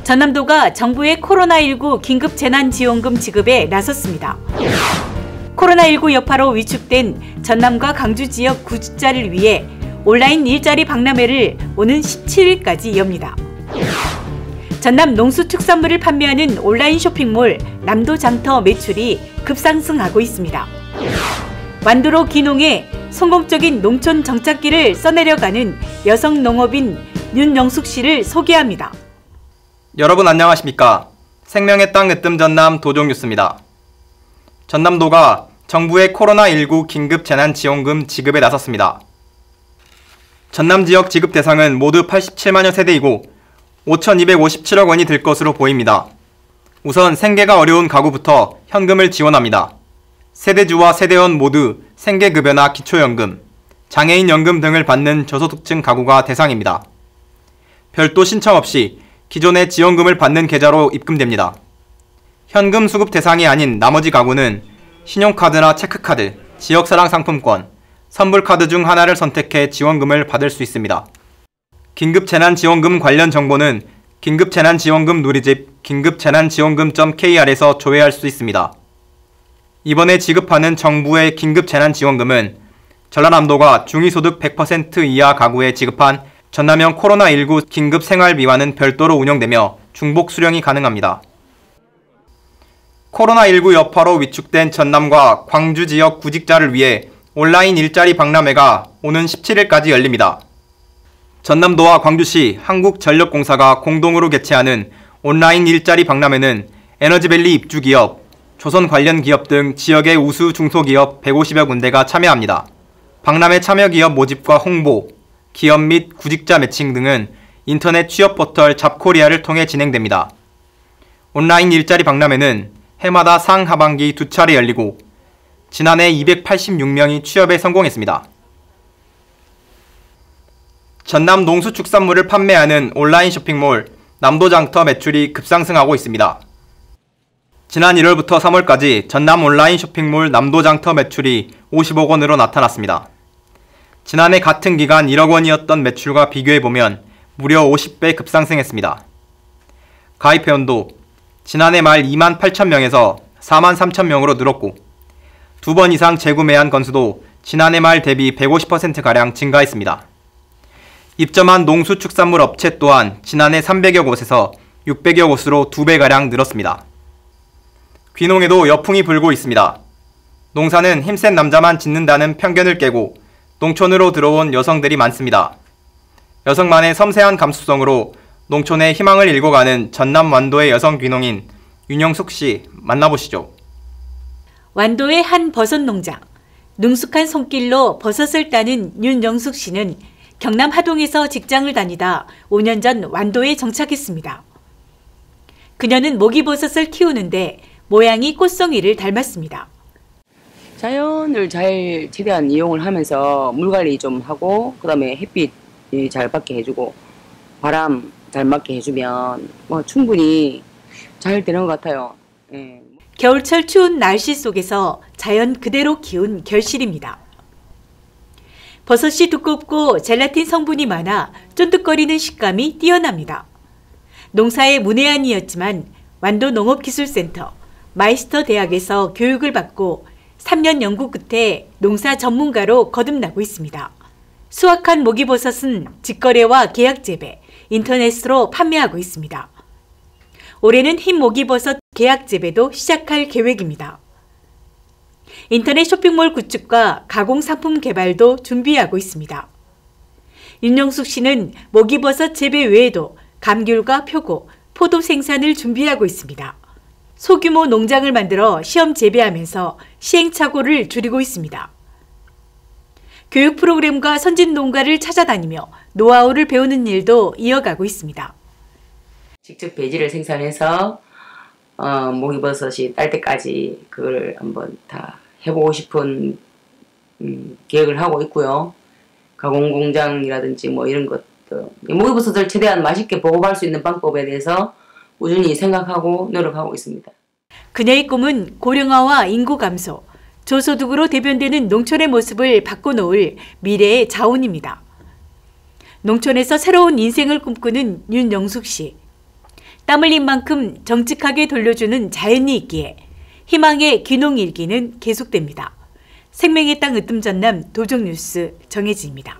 전남도가 정부의 코로나19 긴급재난지원금 지급에 나섰습니다. 코로나19 여파로 위축된 전남과 광주 지역 구직자를 위해 온라인 일자리 박람회를 오는 17일까지 엽니다. 전남 농수축산물을 판매하는 온라인 쇼핑몰 남도장터 매출이 급상승하고 있습니다. 완도로 귀농해 성공적인 농촌 정착기를 써내려가는 여성 농업인 윤영숙 씨를 소개합니다. 여러분 안녕하십니까? 생명의 땅 으뜸 전남 도종뉴스입니다. 전남도가 정부의 코로나19 긴급재난지원금 지급에 나섰습니다. 전남 지역 지급 대상은 모두 87만여 세대이고 5,257억 원이 들 것으로 보입니다. 우선 생계가 어려운 가구부터 현금을 지원합니다. 세대주와 세대원 모두 생계급여나 기초연금, 장애인연금 등을 받는 저소득층 가구가 대상입니다. 별도 신청 없이 기존의 지원금을 받는 계좌로 입금됩니다. 현금 수급 대상이 아닌 나머지 가구는 신용카드나 체크카드, 지역사랑 상품권, 선불카드 중 하나를 선택해 지원금을 받을 수 있습니다. 긴급재난지원금 관련 정보는 긴급재난지원금 누리집 긴급재난지원금.kr에서 조회할 수 있습니다. 이번에 지급하는 정부의 긴급재난지원금은 전라남도가 중위소득 100% 이하 가구에 지급한 전남형 코로나19 긴급생활비와는 별도로 운영되며 중복 수령이 가능합니다. 코로나19 여파로 위축된 전남과 광주 지역 구직자를 위해 온라인 일자리 박람회가 오는 17일까지 열립니다. 전남도와 광주시 한국전력공사가 공동으로 개최하는 온라인 일자리 박람회는 에너지밸리 입주기업, 조선 관련 기업 등 지역의 우수 중소기업 150여 군데가 참여합니다. 박람회 참여 기업 모집과 홍보, 기업 및 구직자 매칭 등은 인터넷 취업 포털 잡코리아를 통해 진행됩니다. 온라인 일자리 박람회는 해마다 상하반기 2차례 열리고 지난해 286명이 취업에 성공했습니다. 전남 농수축산물을 판매하는 온라인 쇼핑몰 남도장터 매출이 급상승하고 있습니다. 지난 1월부터 3월까지 전남 온라인 쇼핑몰 남도장터 매출이 50억 원으로 나타났습니다. 지난해 같은 기간 1억 원이었던 매출과 비교해보면 무려 50배 급상승했습니다. 가입 회원도 지난해 말 2만 8천 명에서 4만 3천 명으로 늘었고 2번 이상 재구매한 건수도 지난해 말 대비 150%가량 증가했습니다. 입점한 농수축산물 업체 또한 지난해 300여 곳에서 600여 곳으로 2배가량 늘었습니다. 귀농에도 여풍이 불고 있습니다. 농사는 힘센 남자만 짓는다는 편견을 깨고 농촌으로 들어온 여성들이 많습니다. 여성만의 섬세한 감수성으로 농촌에 희망을 일궈가는 전남 완도의 여성 귀농인 윤영숙 씨 만나보시죠. 완도의 한 버섯 농장. 능숙한 손길로 버섯을 따는 윤영숙 씨는 경남 하동에서 직장을 다니다 5년 전 완도에 정착했습니다. 그녀는 모기버섯을 키우는데 모양이 꽃송이를 닮았습니다. 자연을 잘 최대한 이용을 하면서 물 관리 좀 하고 그다음에 햇빛 잘 받게 해주고 바람 잘 맞게 해주면 충분히 잘 되는 것 같아요. 예. 겨울철 추운 날씨 속에서 자연 그대로 키운 결실입니다. 버섯이 두껍고 젤라틴 성분이 많아 쫀득거리는 식감이 뛰어납니다. 농사의 문외한이었지만 완도 농업기술센터 마이스터 대학에서 교육을 받고 3년 연구 끝에 농사 전문가로 거듭나고 있습니다. 수확한 모기버섯은 직거래와 계약 재배, 인터넷으로 판매하고 있습니다. 올해는 흰 모기버섯 계약 재배도 시작할 계획입니다. 인터넷 쇼핑몰 구축과 가공 상품 개발도 준비하고 있습니다. 윤영숙 씨는 모기버섯 재배 외에도 감귤과 표고, 포도 생산을 준비하고 있습니다. 소규모 농장을 만들어 시험 재배하면서 시행착오를 줄이고 있습니다. 교육 프로그램과 선진 농가를 찾아다니며 노하우를 배우는 일도 이어가고 있습니다. 직접 배지를 생산해서 모기버섯이 딸 때까지 그걸 한번 다 해보고 싶은 계획을 하고 있고요. 가공공장이라든지 이런 것들, 모기버섯을 최대한 맛있게 보급할 수 있는 방법에 대해서 꾸준히 생각하고 노력하고 있습니다. 그녀의 꿈은 고령화와 인구 감소, 저소득으로 대변되는 농촌의 모습을 바꿔놓을 미래의 자원입니다. 농촌에서 새로운 인생을 꿈꾸는 윤영숙 씨. 땀 흘린 만큼 정직하게 돌려주는 자연이 있기에 희망의 귀농일기는 계속됩니다. 생명의 땅 으뜸 전남 도종뉴스 정혜지입니다.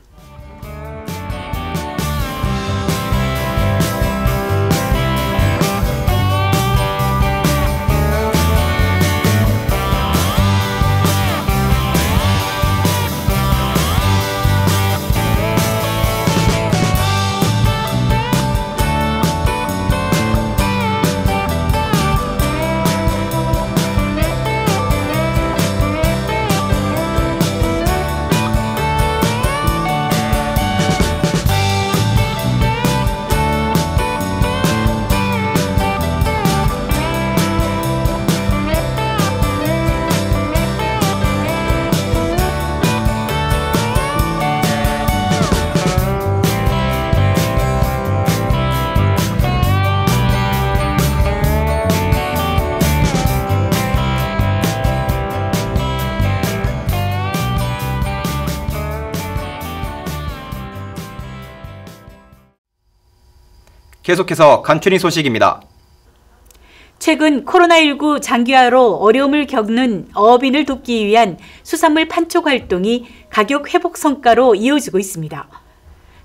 계속해서 간추린 소식입니다. 최근 코로나19 장기화로 어려움을 겪는 어업인을 돕기 위한 수산물 판촉 활동이 가격 회복 성과로 이어지고 있습니다.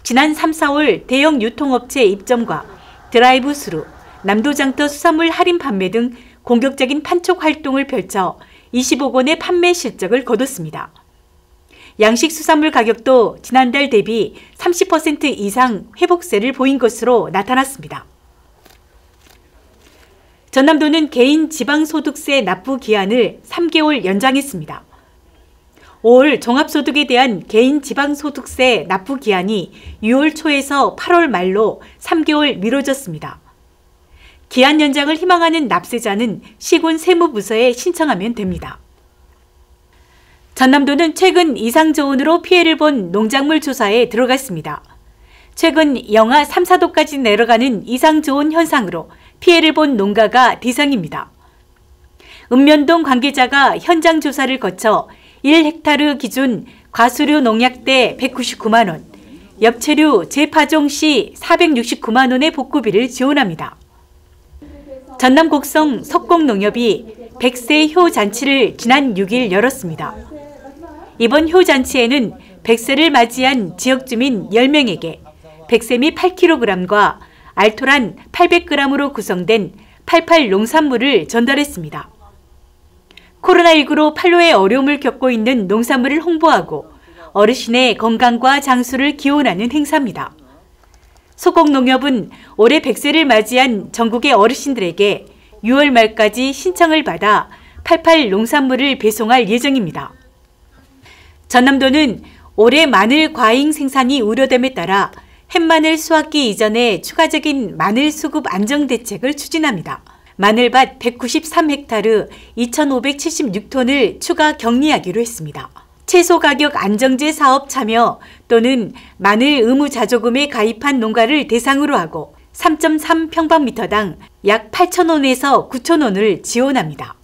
지난 3, 4월 대형 유통업체 입점과 드라이브 스루, 남도장터 수산물 할인 판매 등 공격적인 판촉 활동을 펼쳐 20억 원의 판매 실적을 거뒀습니다. 양식 수산물 가격도 지난달 대비 30% 이상 회복세를 보인 것으로 나타났습니다. 전남도는 개인 지방소득세 납부 기한을 3개월 연장했습니다. 5월 종합소득에 대한 개인 지방소득세 납부 기한이 6월 초에서 8월 말로 3개월 미뤄졌습니다. 기한 연장을 희망하는 납세자는 시군 세무부서에 신청하면 됩니다. 전남도는 최근 이상저온으로 피해를 본 농작물 조사에 들어갔습니다. 최근 영하 3, 4도까지 내려가는 이상저온 현상으로 피해를 본 농가가 대상입니다. 읍면동 관계자가 현장 조사를 거쳐 1헥타르 기준 과수류 농약대 199만 원, 엽채류 재파종 시 469만 원의 복구비를 지원합니다. 전남 곡성 석곡농협이 100세 효 잔치를 지난 6일 열었습니다. 이번 효잔치에는 100세를 맞이한 지역주민 10명에게 백세미 8kg과 알토란 800g으로 구성된 88 농산물을 전달했습니다. 코로나19로 판로에 어려움을 겪고 있는 농산물을 홍보하고 어르신의 건강과 장수를 기원하는 행사입니다. 소곡농협은 올해 100세를 맞이한 전국의 어르신들에게 6월 말까지 신청을 받아 88 농산물을 배송할 예정입니다. 전남도는 올해 마늘 과잉 생산이 우려됨에 따라 햇마늘 수확기 이전에 추가적인 마늘 수급 안정 대책을 추진합니다. 마늘밭 193헥타르 2,576톤을 추가 격리하기로 했습니다. 채소 가격 안정제 사업 참여 또는 마늘 의무 자조금에 가입한 농가를 대상으로 하고 3.3평방미터당 약 8,000원에서 9,000원을 지원합니다.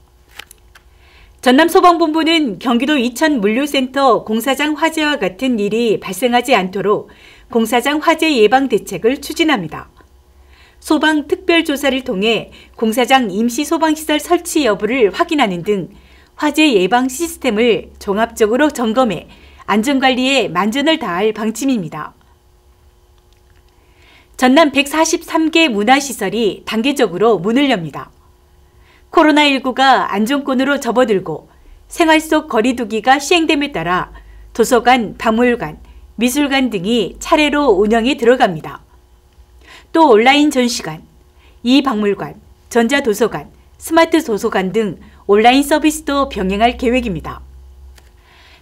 전남소방본부는 경기도 이천물류센터 공사장 화재와 같은 일이 발생하지 않도록 공사장 화재 예방 대책을 추진합니다. 소방 특별조사를 통해 공사장 임시소방시설 설치 여부를 확인하는 등 화재 예방 시스템을 종합적으로 점검해 안전관리에 만전을 다할 방침입니다. 전남 143개 문화시설이 단계적으로 문을 엽니다. 코로나19가 안정권으로 접어들고 생활 속 거리두기가 시행됨에 따라 도서관, 박물관, 미술관 등이 차례로 운영에 들어갑니다. 또 온라인 전시관, 이박물관, 전자도서관, 스마트 도서관 등 온라인 서비스도 병행할 계획입니다.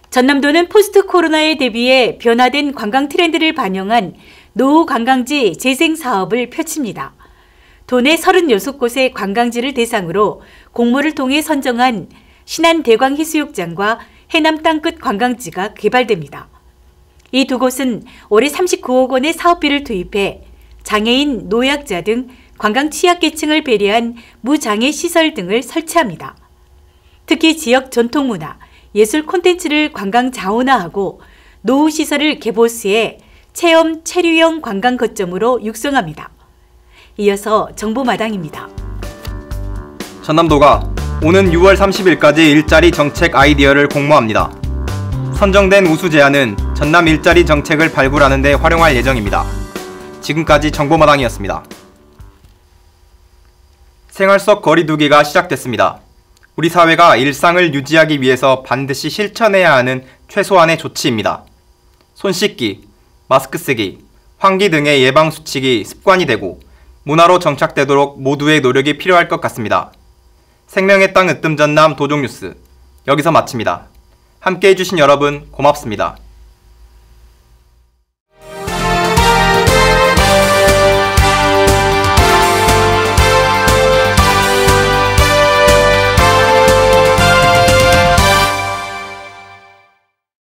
전남도는 포스트 코로나에 대비해 변화된 관광 트렌드를 반영한 노후 관광지 재생 사업을 펼칩니다. 도내 36곳의 관광지를 대상으로 공모를 통해 선정한 신안 대광해수욕장과 해남 땅끝 관광지가 개발됩니다. 이 두 곳은 올해 39억 원의 사업비를 투입해 장애인, 노약자 등 관광 취약계층을 배려한 무장애 시설 등을 설치합니다. 특히 지역 전통문화, 예술 콘텐츠를 관광 자원화하고 노후시설을 개보수해 체험, 체류형 관광 거점으로 육성합니다. 이어서 정보마당입니다. 전남도가 오는 6월 30일까지 일자리 정책 아이디어를 공모합니다. 선정된 우수 제안은 전남 일자리 정책을 발굴하는 데 활용할 예정입니다. 지금까지 정보마당이었습니다. 생활 속 거리두기가 시작됐습니다. 우리 사회가 일상을 유지하기 위해서 반드시 실천해야 하는 최소한의 조치입니다. 손 씻기, 마스크 쓰기, 환기 등의 예방 수칙이 습관이 되고 문화로 정착되도록 모두의 노력이 필요할 것 같습니다. 생명의 땅 으뜸 전남 도종뉴스 여기서 마칩니다. 함께 해주신 여러분 고맙습니다.